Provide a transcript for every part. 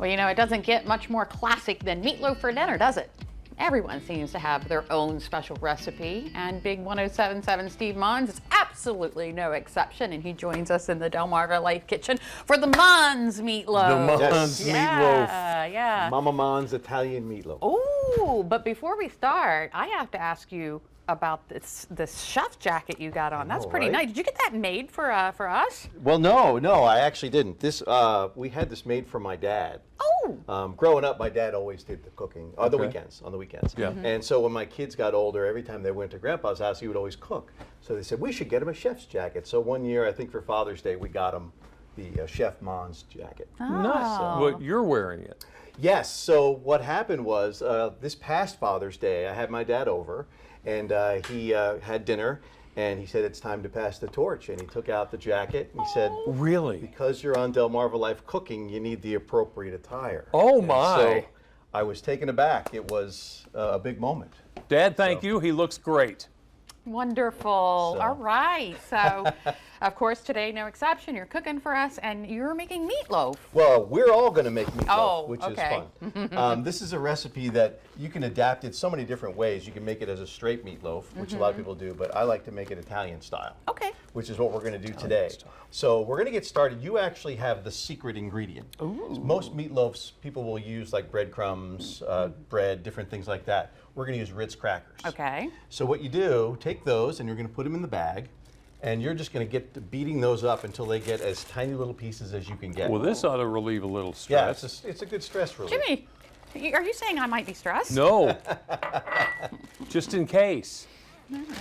Well, you know, it doesn't get much more classic than meatloaf for dinner, does it? Everyone seems to have their own special recipe, and Big 1077 Steve Monz is absolutely no exception, and he joins us in the DelmarvaLife kitchen for the Monz meatloaf. The Monz meatloaf. Yeah. Mama Monz Italian meatloaf. Oh, but before we start, I have to ask you about this chef jacket you got on. That's pretty nice. Did you get that made for us? Well, no, I actually didn't. This we had this made for my dad. Oh. Growing up, my dad always did the cooking on the weekends. Yeah. And so when my kids got older, every time they went to Grandpa's house, he would always cook. So they said we should get him a chef's jacket. So one year, I think for Father's Day, we got him the Chef Monz jacket. Nice. Oh. But you're wearing it. Yes. So what happened was this past Father's Day, I had my dad over, and he had dinner, and he said it's time to pass the torch, and he took out the jacket, and he said, Really? because you're on DelmarvaLife cooking, you need the appropriate attire. Oh, And my. So I was taken aback. It was a big moment. Dad, thank you. He looks great. Wonderful. So. All right. So, of course, today, no exception. You're cooking for us, and you're making meatloaf. Well, we're all going to make meatloaf, Oh, which okay. is fun. This is a recipe that you can adapt it so many different ways. You can make it as a straight meatloaf, which a lot of people do, but I like to make it Italian style. Okay. Which is what we're going to do today. So we're going to get started. You actually have the secret ingredient. Most meatloafs, people will use like breadcrumbs, bread, different things like that. We're going to use Ritz crackers. Okay. So what you do, take those and you're going to put them in the bag, and you're just going to get to beating those up until they get as tiny little pieces as you can get. Well, this ought to relieve a little Yeah, stress. it's a good stress relief. Jimmy, are you saying I might be stressed? No. Just in case.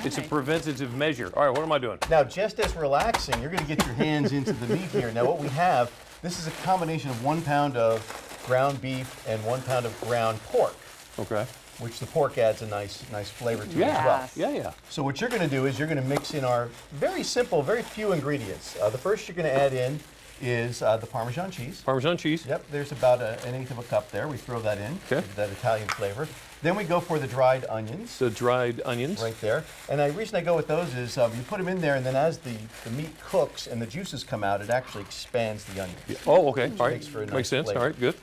It's a right. preventative measure. All right, what am I doing? Now, just as relaxing, you're going to get your hands into the meat here. Now, what we have, this is a combination of 1 pound of ground beef and 1 pound of ground pork, Okay. which the pork adds a nice flavor to it as well. Yes. Yeah. So what you're going to do is you're going to mix in our very simple, very few ingredients. The first you're going to add in is the Parmesan cheese. Parmesan cheese. Yep, there's about an eighth of a cup there. We throw that in, Okay. that Italian flavor. Then we go for the dried onions. The dried onions. Right there. And the reason I go with those is you put them in there, and then as the meat cooks and the juices come out, it actually expands the onions. Oh, okay. All right. Makes for a nice Makes sense. flavor. All right, good.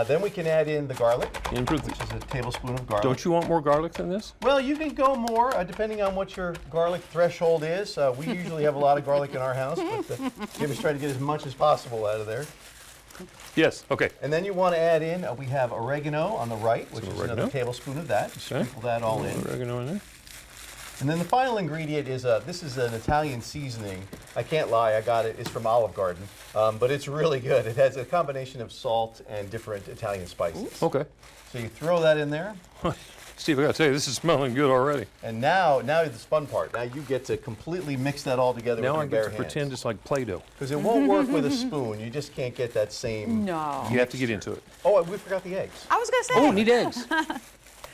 Then we can add in the garlic, Improve which is a tablespoon of garlic. Don't you want more garlic than this? Well, you can go more depending on what your garlic threshold is. We usually have a lot of garlic in our house, but Jimmy's trying to get as much as possible out of there. Yes. Okay. And then you want to add in, we have oregano on the right, which is oregano. another tablespoon of that. Just sprinkle that all in. Oregano in there. And then the final ingredient is, this is an Italian seasoning. I can't lie, I got it. It's from Olive Garden, but it's really good. It has a combination of salt and different Italian spices. Okay. So you throw that in there, Steve, I got to tell you, this is smelling good already. and now the fun part. Now you get to completely mix that all together Now I with your get bare to pretend hands. it's like Play-Doh. Because it won't work with a spoon. You just can't get that same. No. You have to get into it. Oh, we forgot the eggs. I was going to say. Oh, need eggs.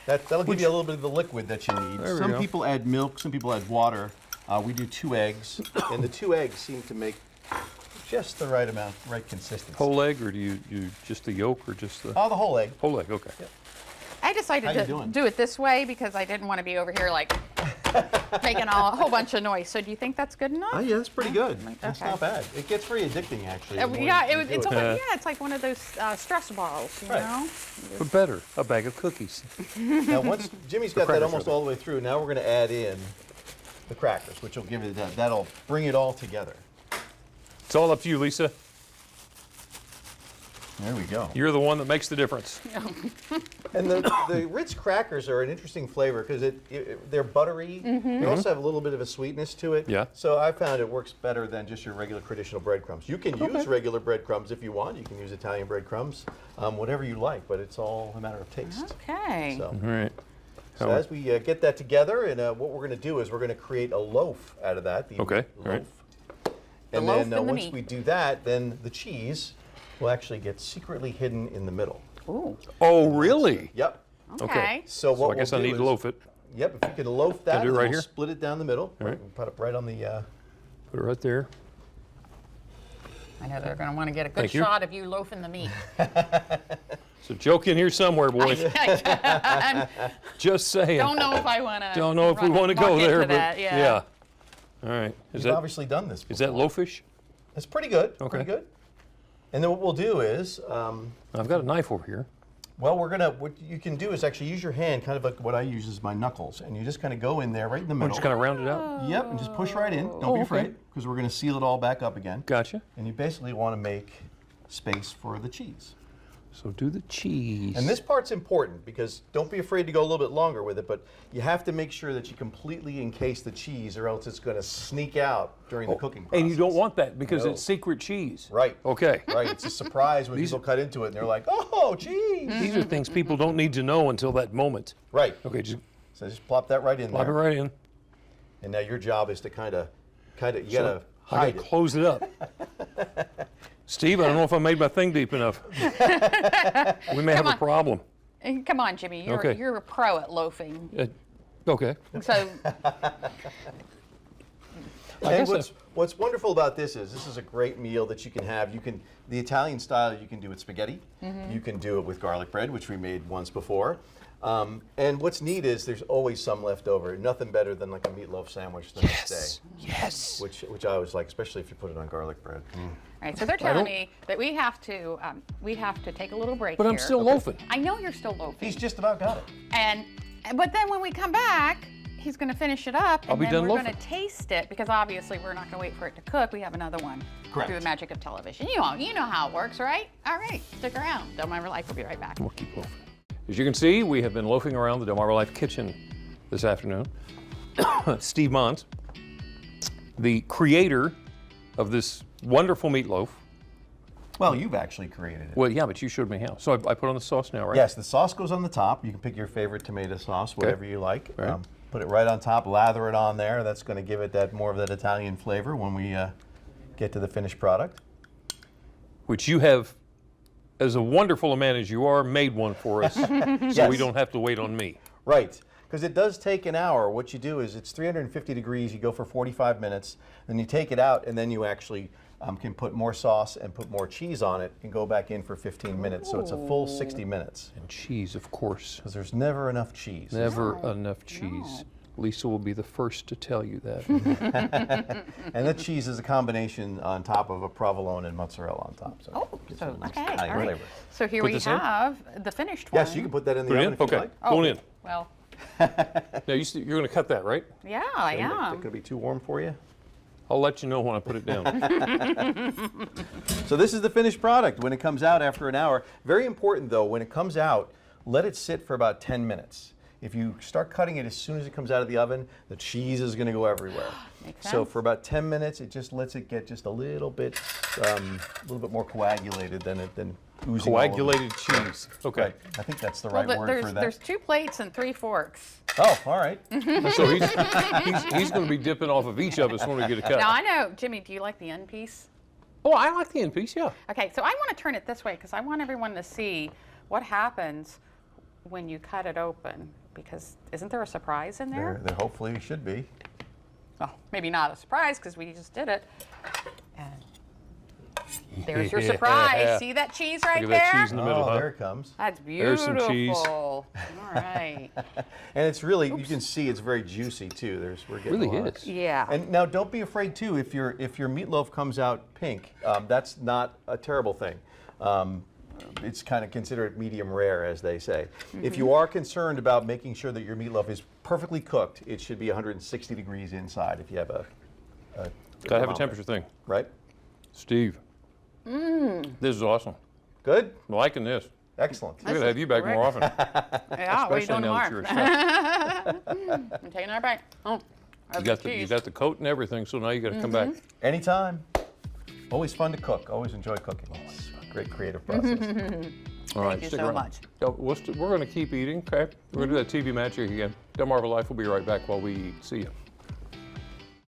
That'll give you a little bit of the liquid that you need. There we Some go. people add milk, some people add water. We do 2 eggs, and the 2 eggs seem to make just the right amount, right consistency. Whole egg, or do you just the yolk, or just the Oh, the whole egg. whole egg? Okay. I decided How you to doing? do it this way because I didn't want to be over here like making a whole bunch of noise. So do you think that's good enough? Oh, yeah, that's pretty good. That's Okay. not bad. It gets very addicting, actually. the more Yeah, you it's do almost, it's like one of those stress balls, you Right. know? But better, a bag of cookies. Now, once Jimmy's got that crackers, almost rather. all the way through, now we're going to add in the crackers, which will give it that'll bring it all together. It's all up to you, Lisa. There we go. You're the one that makes the difference. And the Ritz crackers are an interesting flavor because they're buttery. They also have a little bit of a sweetness to it. Yeah. So I found it works better than just your regular traditional breadcrumbs. You can use regular breadcrumbs if you want. You can use Italian breadcrumbs, whatever you like, but it's all a matter of taste. Okay. So, All right. so as we get that together, and what we're going to do is we're going to create a loaf out of that. The Okay, loaf. all right. And loaf then and the once meat. we do that, then the cheese will actually get secretly hidden in the middle. Ooh. Oh, really? Yep. Okay. So what So I guess we'll I do need is, to loaf it. Yep, if you can loaf that, do it and right we'll here? split it down the middle. All right. We'll put it right on the. Put it right there. I know they're going to want to get a good Thank you. shot of you loafing the meat. So joke in here somewhere, boys. Just saying. Don't know if I want to. Don't know if we want to go there, but that, yeah. All right. We've obviously done this before. Is that loafish? It's pretty good. Okay. Pretty good. And then what we'll do is, I've got a knife over here. well, what you can do is actually use your hand, kind of like what I use is my knuckles, and you just kind of go in there right in the We're middle. just kind of round it out. Yep, and just push right in. Don't be okay. afraid, because we're going to seal it all back up again. Gotcha. And you basically want to make space for the cheese. So do the cheese. And this part's important because don't be afraid to go a little bit longer with it, but you have to make sure that you completely encase the cheese or else it's going to sneak out during the cooking process. And you don't want that because No. it's secret cheese. Right. Okay. Right, it's a surprise when people cut into it and they're like, oh, cheese. These are things people don't need to know until that moment. Right. Okay, just So just plop that right in plop it there. right in. And now your job is to kind of, you got to I hide gotta it. close it up. Steve, I don't know if I made my thing deep enough. We may have a problem. Come on, Jimmy. Okay. You're a pro at loafing. Okay. So And guess what's wonderful about this is a great meal that you can have. The Italian style you can do with spaghetti. You can do it with garlic bread, which we made once before. And what's neat is there's always some left over. Nothing better than like a meatloaf sandwich the next day. Yes. Which I always like, especially if you put it on garlic bread. all right, so they're telling me that we have to take a little break But here. I'm still loafing. I know you're still loafing. He's just about got it. But then when we come back, he's going to finish it up, I'll and be then done we're going loafing. to taste it because obviously we're not going to wait for it to cook. We have another one Correct. through the magic of television. You know how it works, right? All right, stick around. DelmarvaLife will be right back. We'll keep loafing. As you can see, we have been loafing around the DelmarvaLife kitchen this afternoon. Steve Monz, the creator of this wonderful meatloaf. Well, you've actually created it. Well, yeah, but you showed me how. So I put on the sauce now, right? Yes, the sauce goes on the top. You can pick your favorite tomato sauce, whatever you like. Right. Put it right on top, lather it on there. That's going to give it more of that Italian flavor when we get to the finished product. Which you have, as a wonderful a man as you are, made one for us, so Yes. we don't have to wait on me. Right, because it does take an hour. What you do is it's 350 degrees. You go for 45 minutes, then you take it out, and then you actually can put more sauce and put more cheese on it and go back in for 15 minutes. So it's a full 60 minutes. And cheese, of course. Because there's never enough cheese. Never enough cheese. Lisa will be the first to tell you that. And the cheese is a combination on top of a provolone and mozzarella on top. So it's a nice Okay, Italian all right. flavor. So here Put we this in? have the finished one. Yes, you can put that in the Put it oven in? if you Okay, like. going in. Well, Now, you're going to cut that, right? yeah, I Is that am. going to be too warm for you? I'll let you know when I put it down. So this is the finished product when it comes out after an hour. Very important though, when it comes out, let it sit for about 10 minutes. If you start cutting it as soon as it comes out of the oven, the cheese is going to go everywhere. Makes So sense. for about 10 minutes, it just lets it get just a little bit more coagulated than oozing all over. Coagulated cheese. Okay. Right. I think that's the Well, right word for that. there's 2 plates and 3 forks. Oh, all right. So he's going to be dipping off of each of us when we get a cut. Now I know, Jimmy, do you like the end piece? Oh, I like the end piece, yeah. Okay, so I want to turn it this way because I want everyone to see what happens when you cut it open. Because isn't there a surprise in there? There hopefully should be. Well, maybe not a surprise because we just did it. And there's your surprise. Yeah. See that cheese right Look at there? that cheese in the middle, Oh, huh? there it comes. That's There's beautiful. some cheese. All right. And it's really, you can see it's very juicy too. We're getting Really a lot. is. Yeah. And now don't be afraid too, if your meatloaf comes out pink, that's not a terrible thing. It's kind of considered medium rare, as they say. If you are concerned about making sure that your meatloaf is perfectly cooked, it should be 160 degrees inside if you have a Gotta have a thermometer. temperature thing. Right? Steve. This is awesome. Good? I'm liking this. Excellent. We're gonna have you back more often. Yeah, what are you Especially doing now that tomorrow? you're a chef. I'm taking our break. Oh, You got the coat and everything, so now you got to come back. Anytime. Always fun to cook. Always enjoy cooking. It's a great creative process. All right, Thank you stick so around. much. We're going to keep eating. Okay, we're going to do that TV magic again. DelmarvaLife will be right back while we eat. See you.